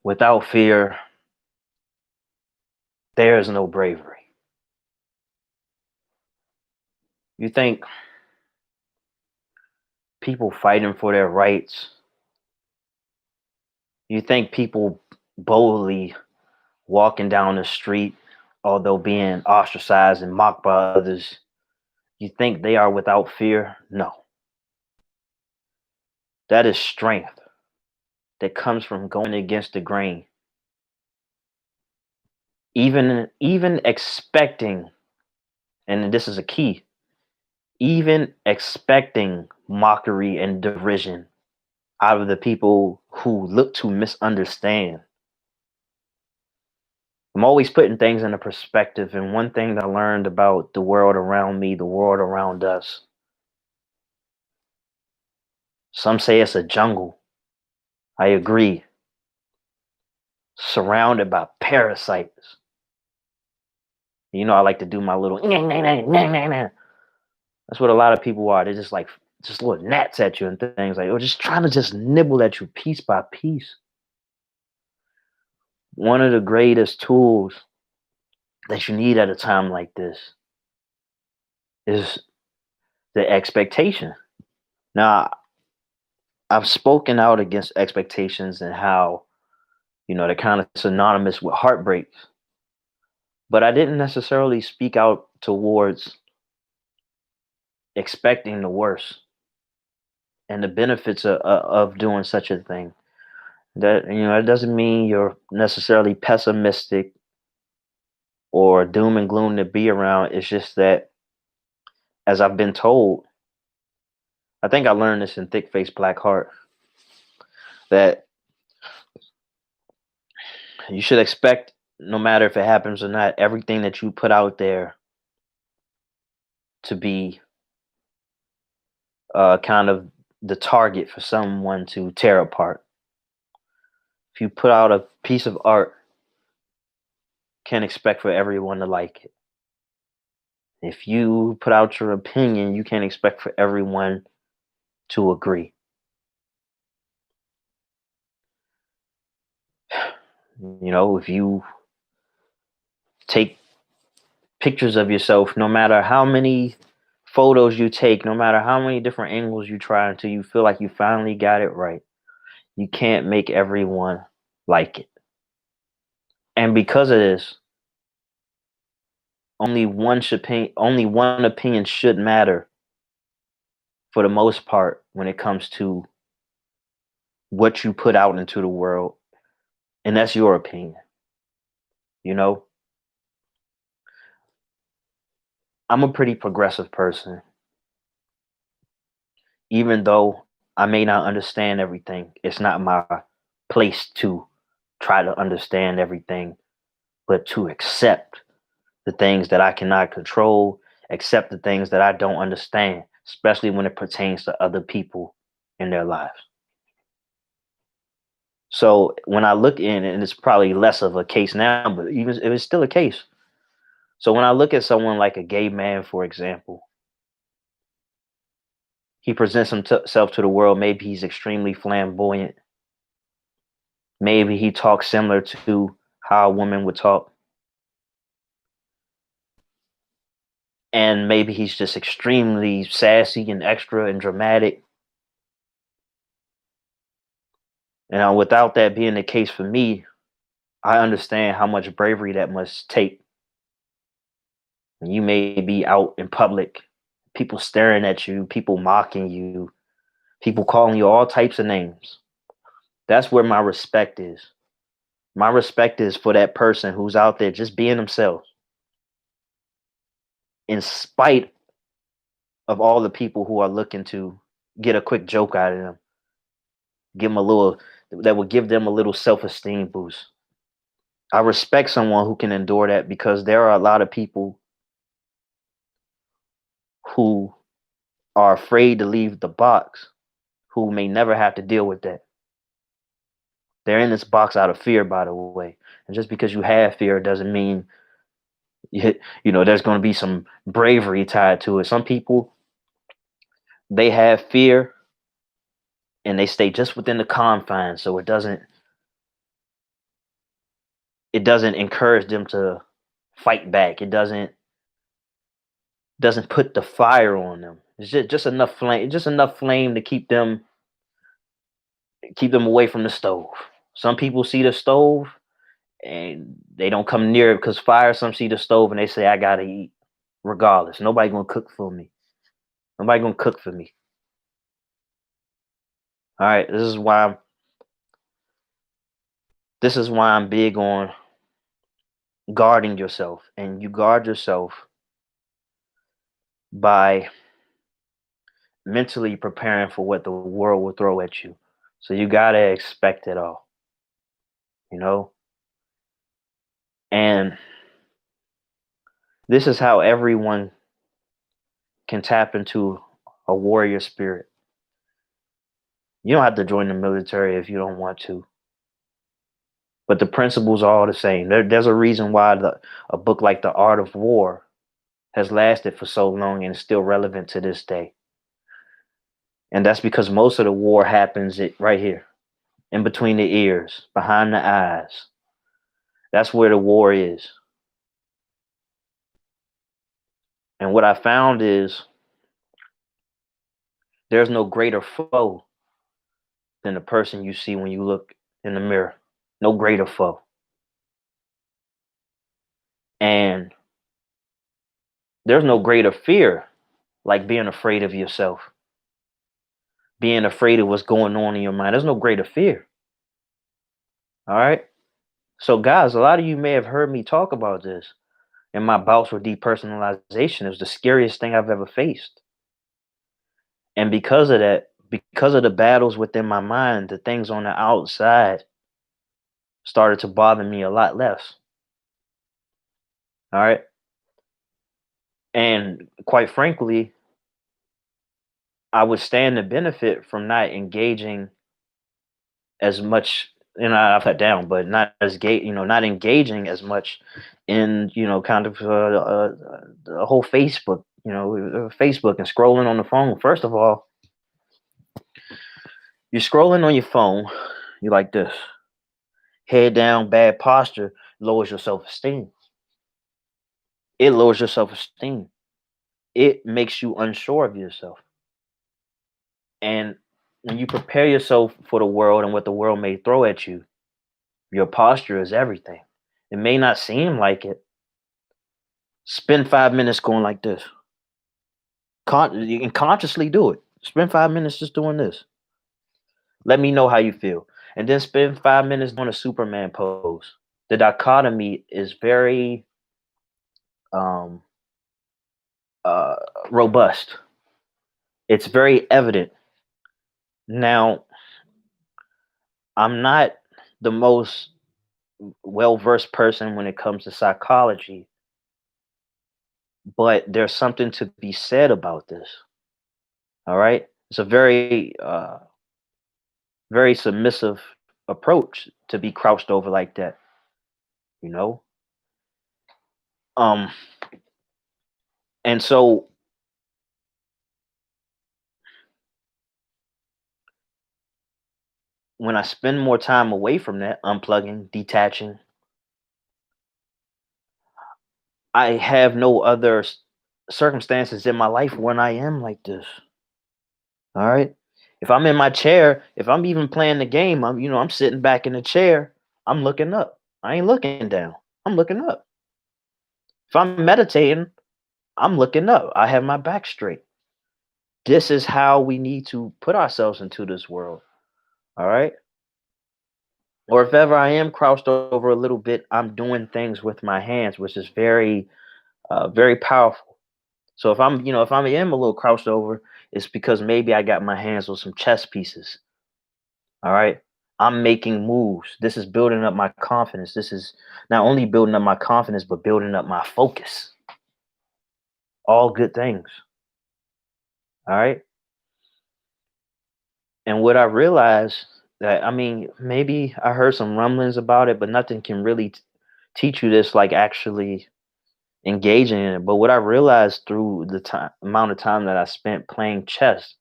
Without fear, there is no bravery. You think people fighting for their rights, you think people boldly walking down the street, although being ostracized and mocked by others, you think they are without fear? No. That is strength that comes from going against the grain. Even expecting, and this is a key, even expecting mockery and derision out of the people who look to misunderstand. I'm always putting things into perspective, and one thing that I learned about the world around me, the world around us, some say it's a jungle. I agree. Surrounded by parasites. You know, I like to do my little that's what a lot of people are. They're just like just little gnats at you and things like, or just trying to just nibble at you piece by piece. One of the greatest tools that you need at a time like this is the expectation. Now, I've spoken out against expectations and how, they're kind of synonymous with heartbreak, but I didn't necessarily speak out towards expecting the worst and the benefits of doing such a thing. That, it doesn't mean you're necessarily pessimistic or doom and gloom to be around. It's just that, as I've been told, I think I learned this in Thick Face Black Heart, that you should expect, no matter if it happens or not, everything that you put out there to be kind of the target for someone to tear apart. If you put out a piece of art, can't expect for everyone to like it. If you put out your opinion, you can't expect for everyone to agree. If you take pictures of yourself, no matter how many photos you take, no matter how many different angles you try until you feel like you finally got it right, you can't make everyone like it. And because of this, only one opinion should matter for the most part when it comes to what you put out into the world, and that's your opinion. You know, I'm a pretty progressive person, even though I may not understand everything. It's not my place to try to understand everything, but to accept the things that I cannot control, accept the things that I don't understand, especially when it pertains to other people in their lives. So when I look in, and it's probably less of a case now, but even if it's still a case. So when I look at someone like a gay man, for example, he presents himself to the world. Maybe he's extremely flamboyant. Maybe he talks similar to how a woman would talk. And maybe he's just extremely sassy and extra and dramatic. And without that being the case for me, I understand how much bravery that must take. You may be out in public, people staring at you, people mocking you, people calling you all types of names. That's where my respect is. My respect is for that person who's out there just being themselves, in spite of all the people who are looking to get a quick joke out of them, give them a little, that will give them a little self-esteem boost. I respect someone who can endure that, because there are a lot of people who are afraid to leave the box, who may never have to deal with that. They're in this box out of fear, by the way. And just because you have fear doesn't mean there's going to be some bravery tied to it. Some people, they have fear and they stay just within the confines, so it doesn't it doesn't encourage them to fight back. It doesn't put the fire on them. It's just enough flame to keep them away from the stove. Some people see the stove and they don't come near it because fire. Some see the stove and they say, "I gotta eat, regardless. Nobody gonna cook for me. Nobody gonna cook for me." All right, this is why I'm big on guarding yourself, and you guard yourself by mentally preparing for what the world will throw at you. So you gotta expect it all, you know. And this is how everyone can tap into a warrior spirit. You don't have to join the military if you don't want to, but the principles are all the same. There's a reason why a book like The Art of War has lasted for so long and is still relevant to this day. And that's because most of the war happens right here, in between the ears, behind the eyes. That's where the war is. And what I found is there's no greater foe than the person you see when you look in the mirror. No greater foe. And there's no greater fear like being afraid of yourself, being afraid of what's going on in your mind. There's no greater fear. All right. So, guys, a lot of you may have heard me talk about this. And my bouts with depersonalization is the scariest thing I've ever faced. And because of that, because of the battles within my mind, the things on the outside started to bother me a lot less. All right. And quite frankly, I would stand to benefit from not engaging as much. I've cut down, but not as gay, not engaging as much in, kind of the whole Facebook, Facebook and scrolling on the phone. First of all, you're scrolling on your phone, you like this, head down, bad posture, lowers your self esteem. It lowers your self esteem. It makes you unsure of yourself. And when you prepare yourself for the world and what the world may throw at you, your posture is everything. It may not seem like it. Spend 5 minutes going like this. You can consciously do it. Spend 5 minutes just doing this. Let me know how you feel. And then spend 5 minutes doing a Superman pose. The dichotomy is very um, uh, robust. It's very evident. Now, I'm not the most well versed person when it comes to psychology, but there's something to be said about this. All right. It's a very submissive approach to be crouched over like that, you know? Um, and so when I spend more time away from that, unplugging, detaching, I have no other circumstances in my life when I am like this. All right. If I'm in my chair, if I'm even playing the game, I'm sitting back in the chair, I'm looking up. I ain't looking down. I'm looking up. If I'm meditating, I'm looking up. I have my back straight. This is how we need to put ourselves into this world. All right. Or if ever I am crouched over a little bit, I'm doing things with my hands, which is very powerful. So if I am a little crouched over, it's because maybe I got my hands on some chess pieces. All right. I'm making moves. This is building up my confidence. This is not only building up my confidence, but building up my focus. All good things. All right. And what I realized that, maybe I heard some rumblings about it, but nothing can really teach you this like actually engaging in it. But what I realized through the amount of time that I spent playing chess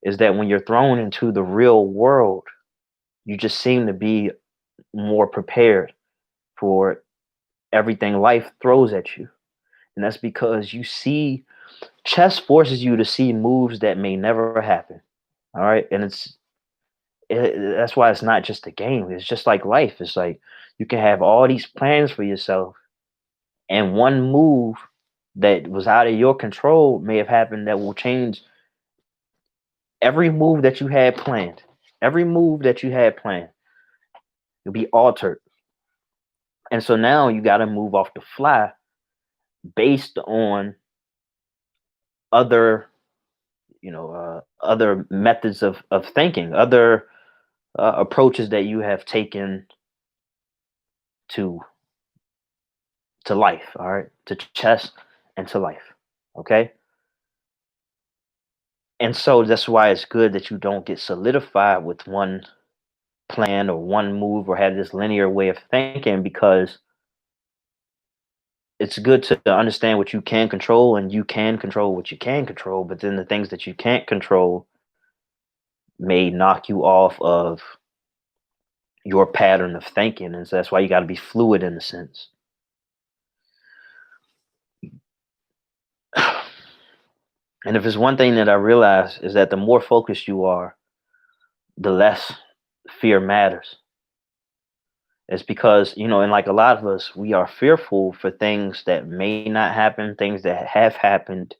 is that when you're thrown into the real world, you just seem to be more prepared for everything life throws at you. And that's because you see, chess forces you to see moves that may never happen. All right. And that's why it's not just a game. It's just like life. It's like you can have all these plans for yourself, and one move that was out of your control may have happened that will change every move that you had planned. Every move that you had planned will be altered. And so now you got to move off the fly based on other, other methods of thinking, other approaches that you have taken to to life. All right, to chess and to life. Okay, and so that's why it's good that you don't get solidified with one plan or one move or have this linear way of thinking, because it's good to understand what you can control, and you can control what you can control, but then the things that you can't control may knock you off of your pattern of thinking. And so that's why you got to be fluid in a sense. And if it's one thing that I realize is that the more focused you are, the less fear matters. It's because, and like a lot of us, we are fearful for things that may not happen, things that have happened,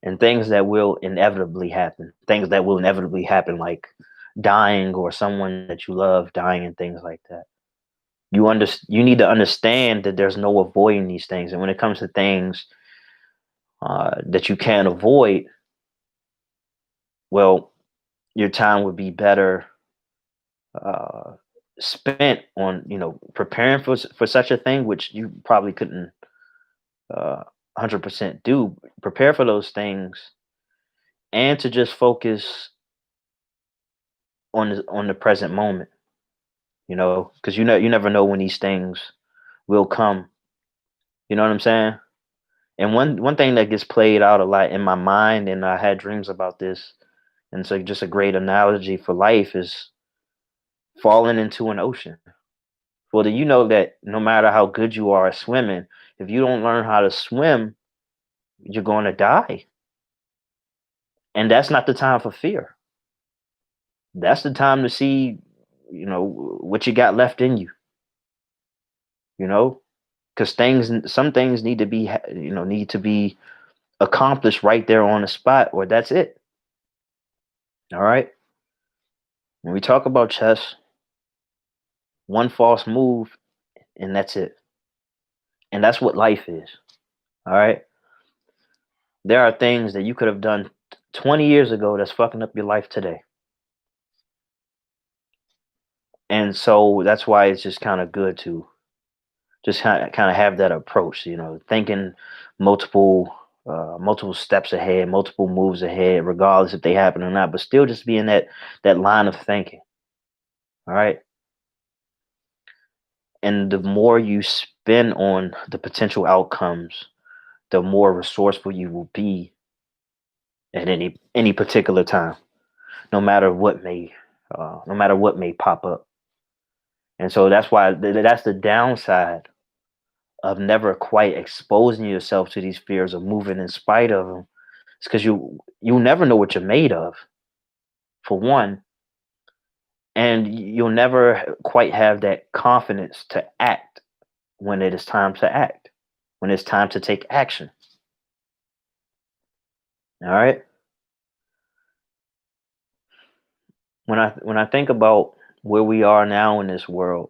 and things that will inevitably happen. Things that will inevitably happen, like dying or someone that you love dying and things like that. You need to understand that there's no avoiding these things. And when it comes to things that you can't avoid, well, your time would be better uh, spent on preparing for such a thing, which you probably couldn't 100% do. Prepare for those things, and to just focus on the present moment. Because you never know when these things will come. You know what I'm saying? And one thing that gets played out a lot in my mind, and I had dreams about this, and so just a great analogy for life is falling into an ocean. Well, do you know that no matter how good you are at swimming, if you don't learn how to swim, you're going to die. And that's not the time for fear. That's the time to see, what you got left in you, you know, because some things need to be, need to be accomplished right there on the spot, or that's it. All right. When we talk about chess, one false move and that's it. And that's what life is. All right. There are things that you could have done 20 years ago that's fucking up your life today. And so that's why it's just kind of good to just kind of have that approach, thinking multiple multiple steps ahead, multiple moves ahead, regardless if they happen or not, but still just be in that line of thinking. All right. And the more you spend on the potential outcomes, the more resourceful you will be at any particular time, no matter what may pop up. And so that's why that's the downside of never quite exposing yourself to these fears of moving in spite of them. It's because you never know what you're made of, for one, and you'll never quite have that confidence to act when it is time to act, when it's time to take action. All right. When I think about where we are now in this world,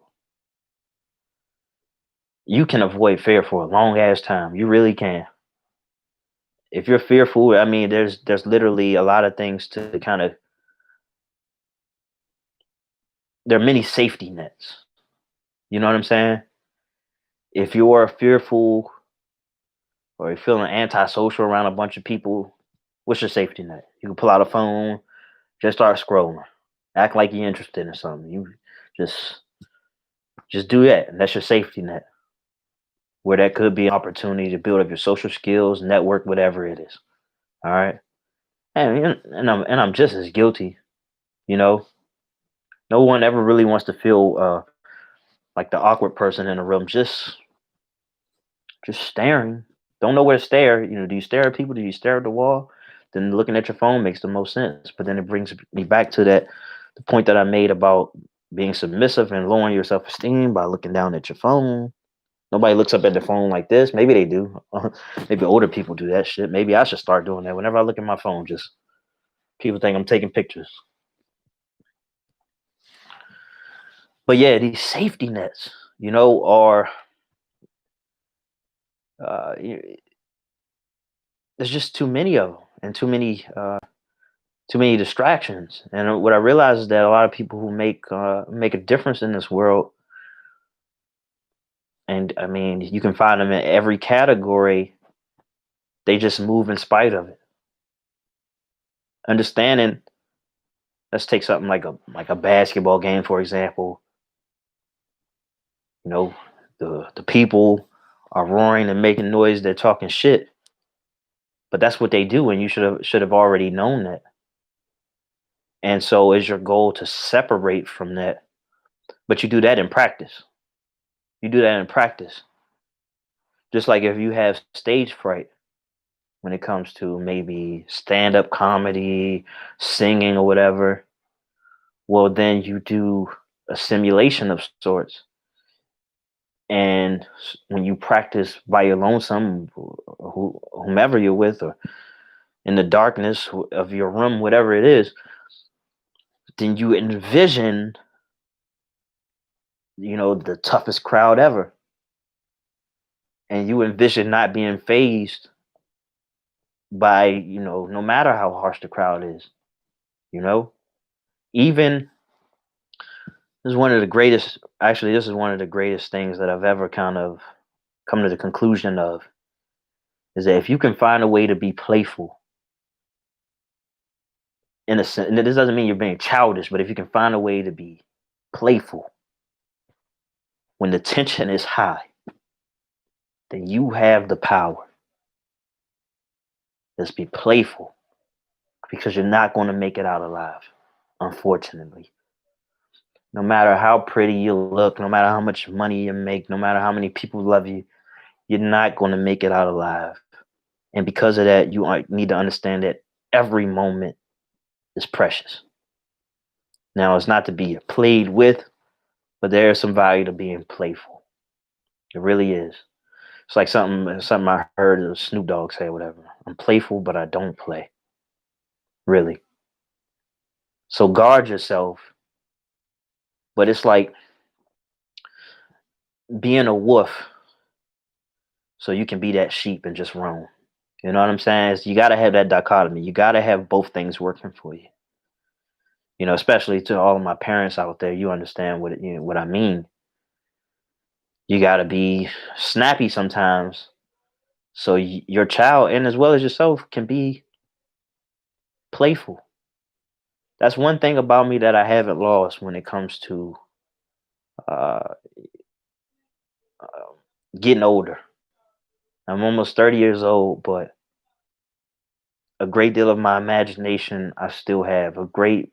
you can avoid fear for a long ass time. You really can. If you're fearful, I mean, there's literally a lot of things to kind of. There are many safety nets. You know what I'm saying? If you're fearful or you're feeling antisocial around a bunch of people, what's your safety net? You can pull out a phone, just start scrolling, act like you're interested in something. You just just do that, and that's your safety net. Where that could be an opportunity to build up your social skills, network, whatever it is. All right, and I'm just as guilty. You know, no one ever really wants to feel like the awkward person in the room, just staring. Don't know where to stare. Do you stare at people? Do you stare at the wall? Then looking at your phone makes the most sense. But then it brings me back to the point that I made about being submissive and lowering your self esteem by looking down at your phone. Nobody looks up at their phone like this. Maybe they do. Maybe older people do that shit. Maybe I should start doing that. Whenever I look at my phone, just people think I'm taking pictures. But yeah, these safety nets, are y- there's just too many of them and too many distractions. And what I realize is that a lot of people who make a difference in this world, and I mean, you can find them in every category. They just move in spite of it. Understanding. Let's take something like a basketball game, for example. You know, the people are roaring and making noise. They're talking shit, but that's what they do, and you should have already known that. And so, is your goal to separate from that? But you do that in practice. You do that in practice. Just like if you have stage fright when it comes to maybe stand up comedy, singing, or whatever, well, then you do a simulation of sorts. And when you practice by your lonesome, whomever you're with, or in the darkness of your room, whatever it is, then you envision, the toughest crowd ever. And you envision not being phased by, no matter how harsh the crowd is, you know? Even this is one of the greatest, actually, this is one of the greatest things that I've ever kind of come to the conclusion of is that if you can find a way to be playful, in a sense, and this doesn't mean you're being childish, but if you can find a way to be playful when the tension is high, then you have the power. Just be playful because you're not going to make it out alive, unfortunately. No matter how pretty you look, no matter how much money you make, no matter how many people love you, you're not going to make it out alive. And because of that, need to understand that every moment is precious. Now, it's not to be played with, but there is some value to being playful. It really is. It's like something I heard of Snoop Dogg say, whatever. I'm playful, but I don't play. Really. So guard yourself. But it's like being a wolf, so you can be that sheep and just roam. You know what I'm saying? You got to have that dichotomy. You got to have both things working for you. Especially to all of my parents out there, you understand what I mean. You got to be snappy sometimes, so your child and as well as yourself can be playful. That's one thing about me that I haven't lost when it comes to uh, getting older. I'm almost 30 years old, but a great deal of my imagination I still have. A great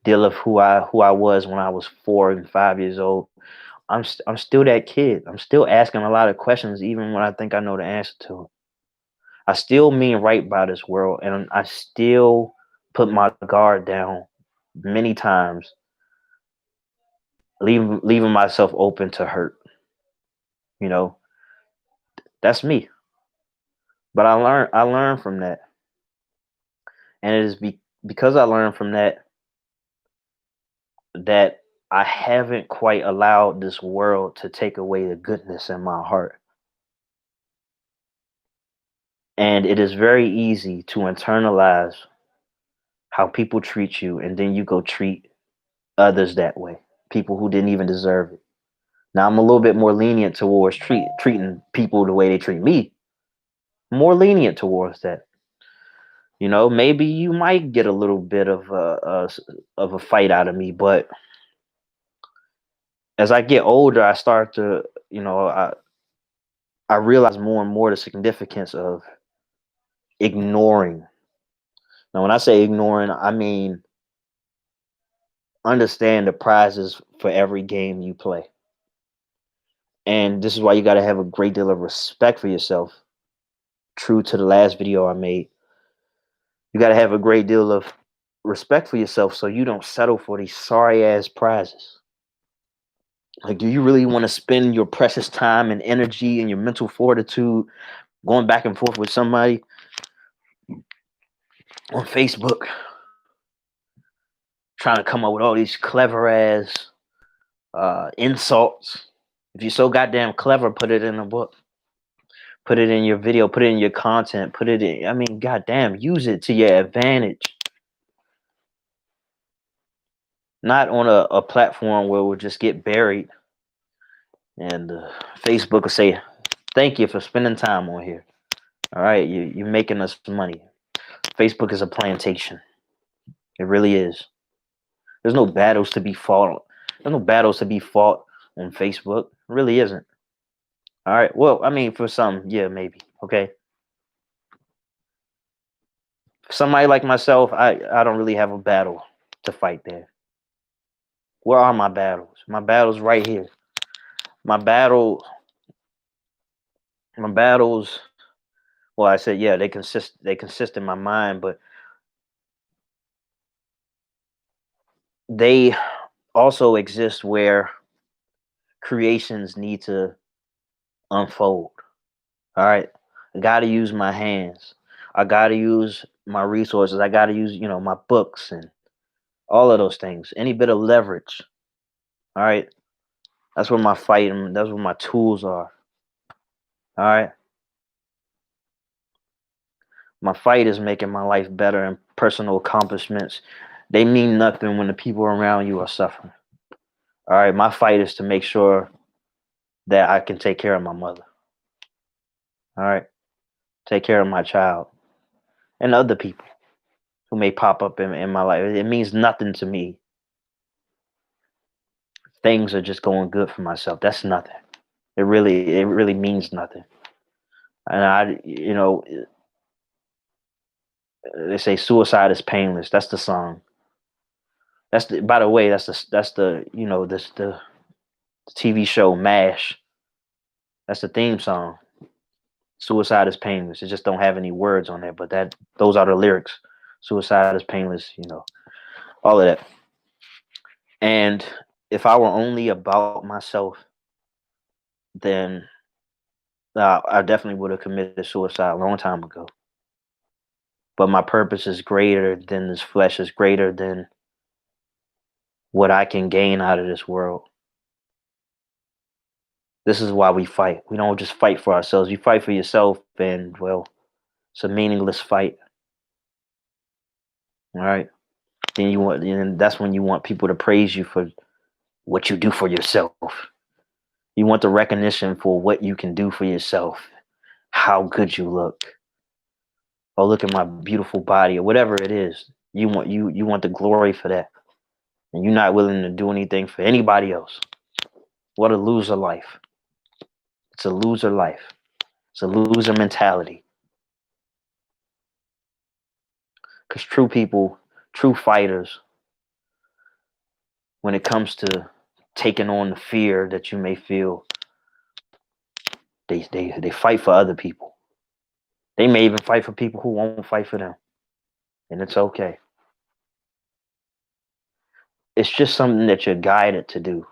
deal of who I was when I was 4 and 5 years old. I'm still that kid. I'm still asking a lot of questions, even when I think I know the answer to 'em. I still mean right by this world, and I still put my guard down many times, leaving myself open to hurt. You know, that's me. But I learned from that, and it is because I learned from that I haven't quite allowed this world to take away the goodness in my heart. And it is very easy to internalize how people treat you, and then you go treat others that way. People who didn't even deserve it. Now I'm a little bit more lenient towards treating people the way they treat me. More lenient towards that. Maybe you might get a little bit of a fight out of me, but as I get older, I start to, I realize more and more the significance of ignoring. Now, when I say ignoring, I mean understand the prizes for every game you play. And this is why you got to have a great deal of respect for yourself. True to the last video I made, you got to have a great deal of respect for yourself so you don't settle for these sorry ass prizes. Like, do you really want to spend your precious time and energy and your mental fortitude going back and forth with somebody on Facebook, trying to come up with all these clever ass insults? If you're so goddamn clever, put it in a book, put it in your video, put it in your content, put it in. I mean, goddamn, use it to your advantage. Not on a platform where we'll just get buried and Facebook will say, "Thank you for spending time on here. All right, you're making us money." Facebook is a plantation. It really is. There's no battles to be fought. There's no battles to be fought on Facebook. It really isn't. All right. Well, I mean, for some, yeah, maybe. Okay. For somebody like myself, I don't really have a battle to fight there. Where are my battles? My battles right here. My battle. My battles. Well, I said, yeah, they consist. They consist in my mind, but they also exist where creations need to unfold. All right. I got to use my hands. I got to use my resources. I got to use, my books and all of those things. Any bit of leverage. All right. That's where my fight and that's where my tools are. All right. My fight is making my life better and personal accomplishments. They mean nothing when the people around you are suffering. All right. My fight is to make sure that I can take care of my mother. All right. Take care of my child and other people who may pop up in my life. It means nothing to me. Things are just going good for myself. That's nothing. It really means nothing. And they say suicide is painless. That's the song. By the way, that's the TV show MASH. That's the theme song. Suicide is painless. It just don't have any words on there, but those are the lyrics. Suicide is painless. All of that. And if I were only about myself, then I definitely would have committed suicide a long time ago. But my purpose is greater than this flesh, is greater than what I can gain out of this world. This is why we fight. We don't just fight for ourselves. You fight for yourself, and well, it's a meaningless fight. All right. And that's when you want people to praise you for what you do for yourself. You want the recognition for what you can do for yourself, how good you look. Oh, look at my beautiful body, or whatever it is. You want the glory for that. And you're not willing to do anything for anybody else. What a loser life. It's a loser life. It's a loser mentality. Because true people, true fighters, when it comes to taking on the fear that you may feel, they fight for other people. They may even fight for people who won't fight for them. And it's okay. It's just something that you're guided to do.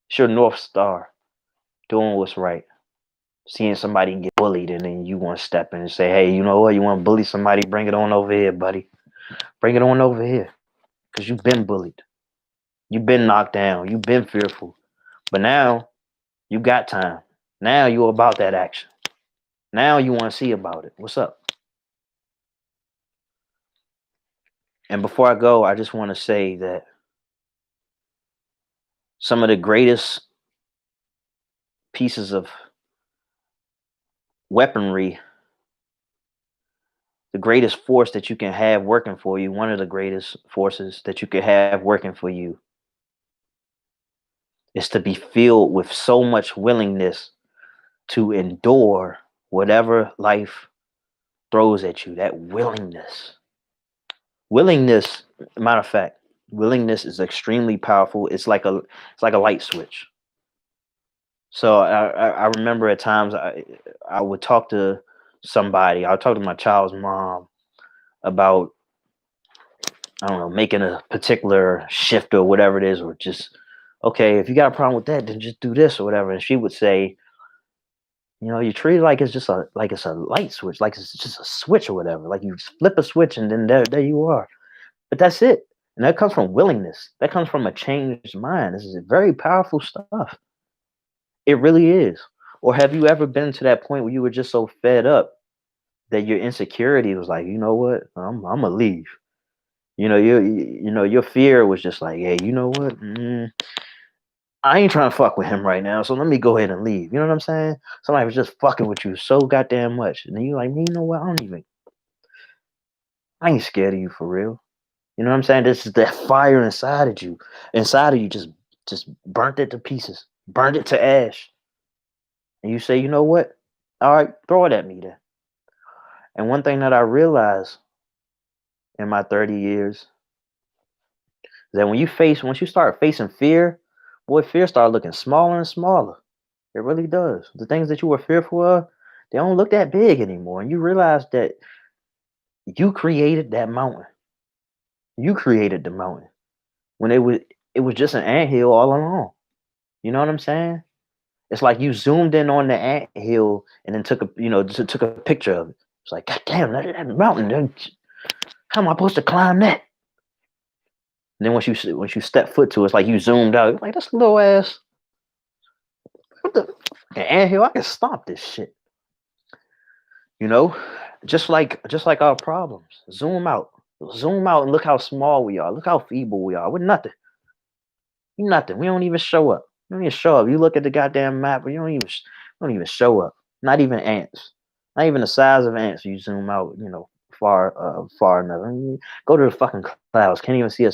It's your North Star, doing what's right. Seeing somebody get bullied and then you want to step in and say, hey, you know what? You want to bully somebody? Bring it on over here, buddy. Bring it on over here. Because you've been bullied. You've been knocked down. You've been fearful. But now you got time. Now you're about that action. Now you want to see about it. What's up? And before I go, I just want to say that some of the greatest pieces of weaponry, the greatest force that you can have working for you, one of the greatest forces that you could have working for you is to be filled with so much willingness to endure whatever life throws at you. That willingness. Willingness, matter of fact, willingness is extremely powerful. It's like a light switch. So I remember at times I would talk to somebody. I would talk to my child's mom about, I don't know, making a particular shift or whatever it is, or just, okay, if you got a problem with that, then just do this or whatever. And she would say, you treat it like it's just a light switch, like it's just a switch or whatever. Like you just flip a switch and then there you are. But that's it. And that comes from willingness. That comes from a changed mind. This is very powerful stuff. It really is. Or have you ever been to that point where you were just so fed up that your insecurity was like, you know what, I'm gonna leave. Your fear was just like, hey, you know what? I ain't trying to fuck with him right now, so let me go ahead and leave. You know what I'm saying? Somebody was just fucking with you so goddamn much, and then you like, you know what? I ain't scared of you for real. You know what I'm saying? This is that fire inside of you, just burnt it to pieces, burnt it to ash, and you say, you know what? All right, throw it at me then. And one thing that I realized in my 30 years is that once you start facing fear, boy, fear start looking smaller and smaller. It really does. The things that you were fearful of, they don't look that big anymore. And you realize that you created that mountain. You created the mountain when it was just an anthill all along. You know what I'm saying? It's like you zoomed in on the anthill and then took a picture of it. It's like, God damn, that mountain. How am I supposed to climb that? And then once you step foot to it, it's like you zoomed out. You're like, this little ass. What the anthill? I can stomp this shit. You know, just like our problems. Zoom out, and look how small we are. Look how feeble we are. We're nothing. We nothing. We don't even show up. We don't even show up. You look at the goddamn map, but you don't even show up. Not even ants. Not even the size of ants. You zoom out, far enough. I mean, go to the fucking clouds. Can't see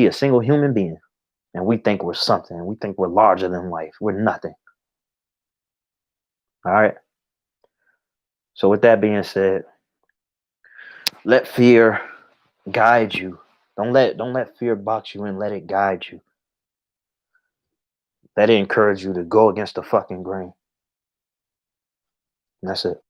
a single human being, and we think we're something. We think we're larger than life. We're nothing. All right. So with that being said, let fear guide you. Don't let fear box you in. Let it guide you. Let it encourage you to go against the fucking grain. And that's it.